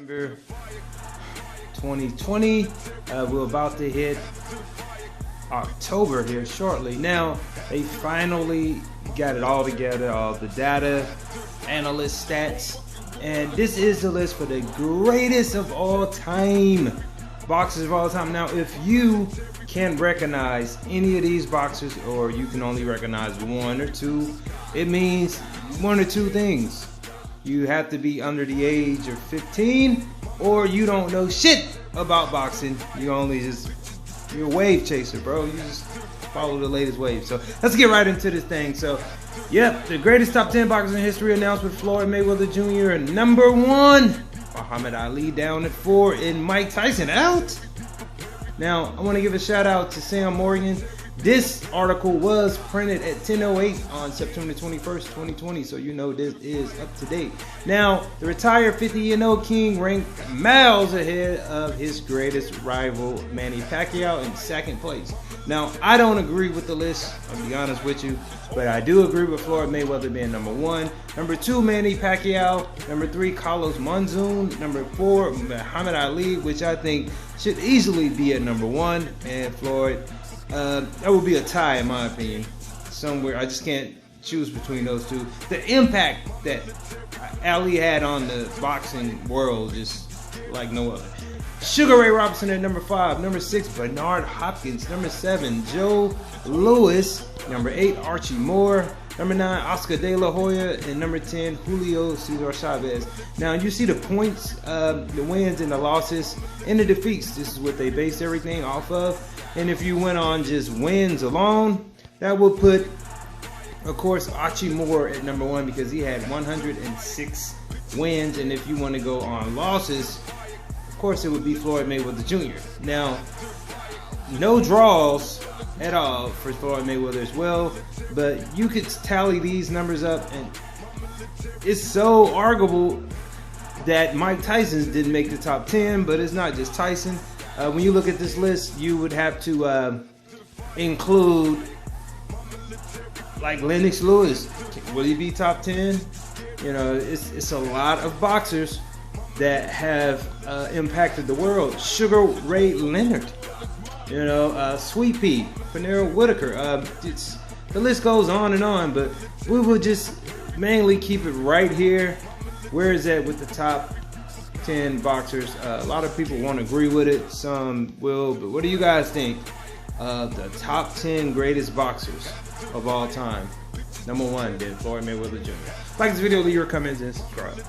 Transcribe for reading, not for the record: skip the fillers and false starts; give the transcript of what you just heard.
September 2020. We're about to hit October here shortly. Now, they finally got it all together, all the data, analyst stats, and this is the list for the greatest of all time boxers of all time. Now, if you can't recognize any of these boxers, or you can only recognize one or two, it means one or two things. You have to be under the age of 15, or you don't know shit about boxing. You're a wave chaser, bro. You just follow the latest wave. So let's get right into this thing. So, yep, the greatest top 10 boxers in history announced with Floyd Mayweather Jr. at number 1. Muhammad Ali down at 4, and Mike Tyson out. Now, I want to give a shout out to Sam Morgan. This article was printed at 10:08 on September 21st, 2020, so you know this is up to date. Now, the retired 50-0 King ranked miles ahead of his greatest rival, Manny Pacquiao, in second place. Now, I don't agree with the list, I'll be honest with you, but I do agree with Floyd Mayweather being number 1. Number 2, Manny Pacquiao. Number 3, Carlos Monzon. Number 4, Muhammad Ali, which I think should easily be at number 1. And Floyd, that would be a tie in my opinion. Somewhere, I just can't choose between those two. The impact that Ali had on the boxing world, just like no other. Sugar Ray Robinson at number 5. Number 6, Bernard Hopkins. Number 7, Joe Louis. Number 8, Archie Moore. Number 9, Oscar De La Hoya. And number 10, Julio Cesar Chavez. Now, you see the points, the wins and the losses, and the defeats. This is what they base everything off of. And if you went on just wins alone, that would put, of course, Archie Moore at number 1 because he had 106 wins. And if you want to go on losses, of course, it would be Floyd Mayweather Jr. Now, no draws at all for Floyd Mayweather as well, but you could tally these numbers up, and it's so arguable that Mike Tyson didn't make the top 10, but it's not just Tyson. When you look at this list, you would have to include like Lennox Lewis. Will he be top 10? You know, it's a lot of boxers that have impacted the world. Sugar Ray Leonard, you know, Sweet Pea, Pernell Whitaker. The list goes on and on, but we will just mainly keep it right here. Where is that with the top 10 boxers? A lot of people won't agree with it, some will, but what do you guys think? The top 10 greatest boxers of all time. Number 1, then Floyd Mayweather Jr. Like this video, leave your comments and subscribe.